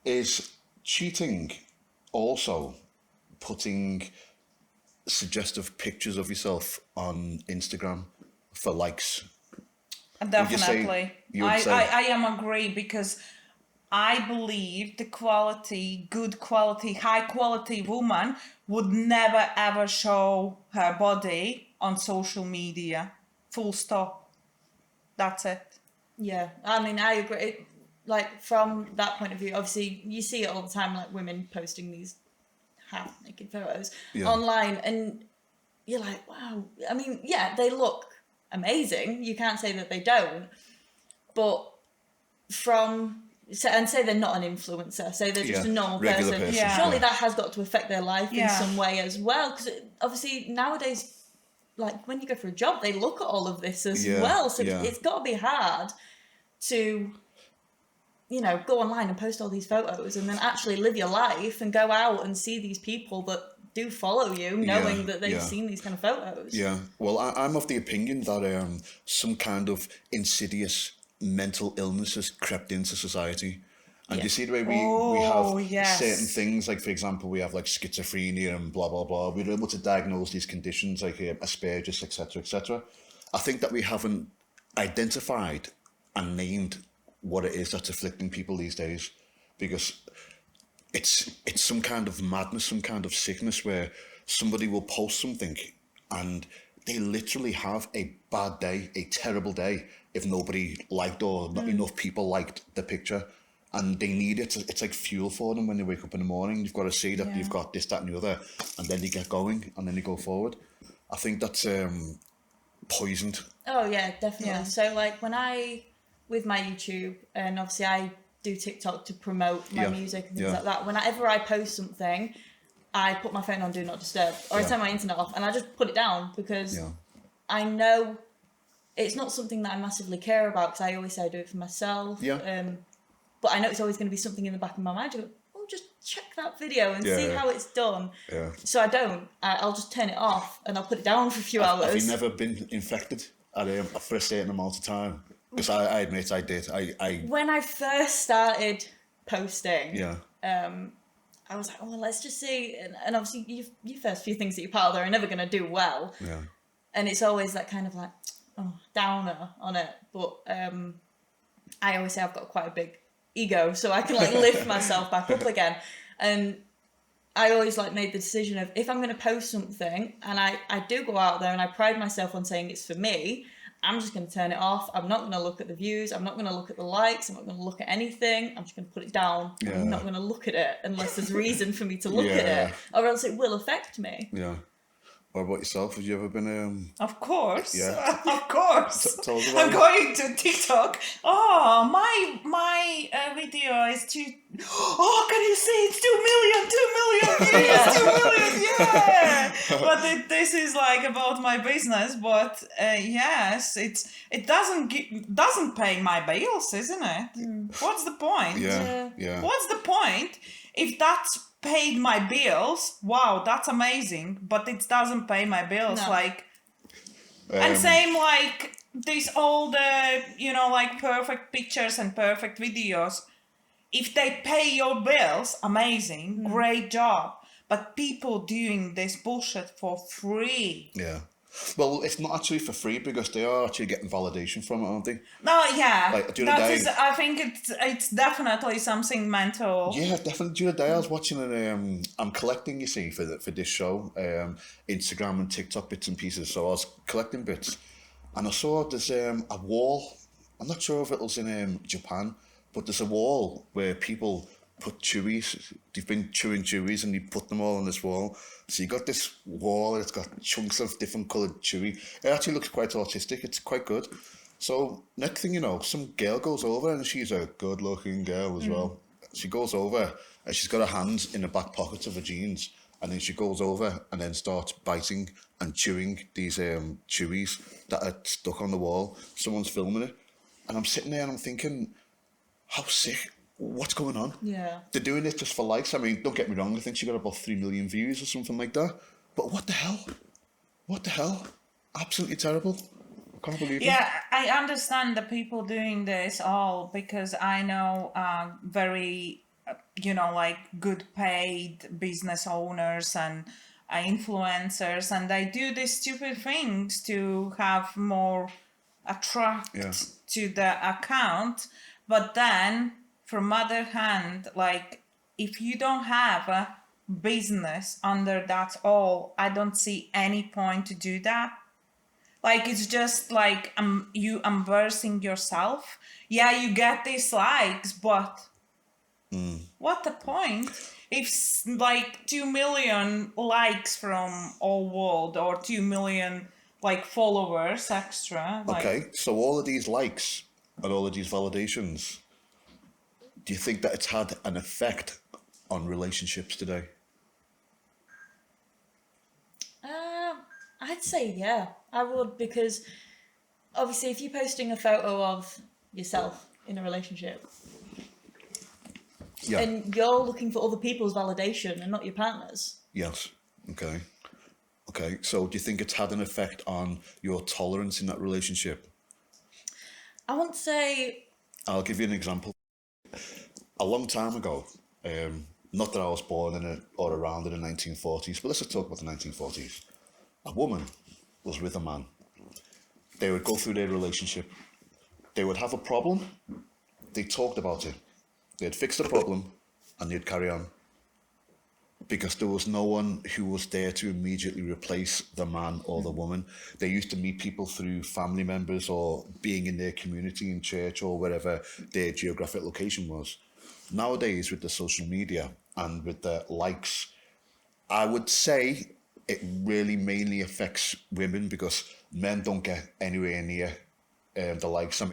Is cheating also putting suggestive pictures of yourself on Instagram for likes? Definitely. You would say? I am agree, because I believe the quality, good quality, high quality woman would never ever show her body on social media. Full stop. That's it. Yeah, I mean, I agree. Like, from that point of view, obviously, you see it all the time, like women posting these half-naked photos online, and you're like, wow. I mean, yeah, they look amazing. You can't say that they don't. But and say they're not an influencer, say they're just a normal regular person. Yeah. Surely that has got to affect their life in Yeah. some way as well. Because obviously nowadays, like when you go for a job, they look at all of this as well. So it's got to be hard to, you know, go online and post all these photos and then actually live your life and go out and see these people that do follow you, knowing that they've seen these kind of photos. Yeah, well, I'm of the opinion that some kind of insidious mental illness has crept into society. And you see the way we have certain things, like, for example, we have like schizophrenia and blah, blah, blah. We're able to diagnose these conditions like Asperger's, etc., etc. I think that we haven't identified and named what it is that's afflicting people these days, because it's some kind of madness, some kind of sickness where somebody will post something and they literally have a bad day, a terrible day, if nobody liked or not enough people liked the picture, and they need it. It's like fuel for them when they wake up in the morning. You've got to see that you've got this, that and the other, and then they get going and then they go forward. I think that's poisoned. Oh yeah, definitely. Yeah. So like with my YouTube, and obviously I do TikTok to promote my music and things like that. Whenever I post something, I put my phone on Do Not Disturb, or I turn my internet off, and I just put it down, because I know it's not something that I massively care about, because I always say I do it for myself. But I know it's always going to be something in the back of my mind. You go, oh, just check that video and see how it's done. So I don't. I'll just turn it off and I'll put it down for a few hours. Have you never been infected for a certain amount of time? Because I admit I did. When I first started posting, I was like, oh, let's just see. And obviously, your first few things that you put out there are never going to do well. And it's always that kind of like, downer on it. But I always say I've got quite a big ego, so I can like lift myself back up again. And I always like made the decision of, if I'm going to post something, and I do go out there and I pride myself on saying it's for me, I'm just going to turn it off. I'm not going to look at the views. I'm not going to look at the likes. I'm not going to look at anything. I'm just going to put it down. I'm not going to look at it unless there's reason for me to look at it, or else it will affect me. What about yourself? Have you ever been... Of course. Yeah. Of course. I'm going to TikTok. Oh, my video is too... Oh, can you see? It's 2 million views. 2 million, yeah. But this is like about my business. But yes, it doesn't pay my bills, isn't it? What's the point? Yeah. What's the point if that's paid my bills? Wow, that's amazing, but it doesn't pay my bills. And same like these all the, you know, like perfect pictures and perfect videos. If they pay your bills, amazing, great job. But people doing this bullshit for free. Well, it's not actually for free, because they are actually getting validation from it, aren't they? No, yeah. Like, I think it's definitely something mental. Yeah, definitely. The other day I was watching I'm collecting, you see, for this show, Instagram and TikTok bits and pieces. So I was collecting bits, and I saw there's a wall. I'm not sure if it was in Japan, but there's a wall where people put chewies. They've been chewing chewies and they put them all on this wall. So you got this wall, it's got chunks of different coloured chewy. It actually looks quite artistic. It's quite good. So next thing you know, some girl goes over, and she's a good looking girl as well. She goes over and she's got her hands in the back pockets of her jeans, and then she goes over and then starts biting and chewing these chewies that are stuck on the wall. Someone's filming it, and I'm sitting there and I'm thinking, how sick. What's going on? Yeah. They're doing it just for likes. I mean, don't get me wrong, I think she got about 3 million views or something like that. But what the hell? What the hell? Absolutely terrible. I can't believe it. Yeah, I understand the people doing this all, because I know very like good paid business owners and influencers, and they do these stupid things to have more attract to the account. But then from other hand, like if you don't have a business under that all, I don't see any point to do that. Like it's just like you embarrassing yourself. Yeah, you get these likes, but what the point? If like 2 million likes from all world, or 2 million like followers extra. Like, okay, so all of these likes and all of these validations, do you think that it's had an effect on relationships today? I'd say yeah, I would, because obviously if you're posting a photo of yourself in a relationship, and you're looking for other people's validation and not your partner's. Yes. Okay. Okay. So do you think it's had an effect on your tolerance in that relationship? I wouldn't say. I'll give you an example. A long time ago, not that I was born in or around in the 1940s, but let's just talk about the 1940s. A woman was with a man. They would go through their relationship. They would have a problem. They talked about it. They'd fix the problem and they'd carry on. Because there was no one who was there to immediately replace the man or the woman. They used to meet people through family members or being in their community, in church or wherever their geographic location was. Nowadays, with the social media and with the likes, I would say it really mainly affects women, because men don't get anywhere near the likes. I mean,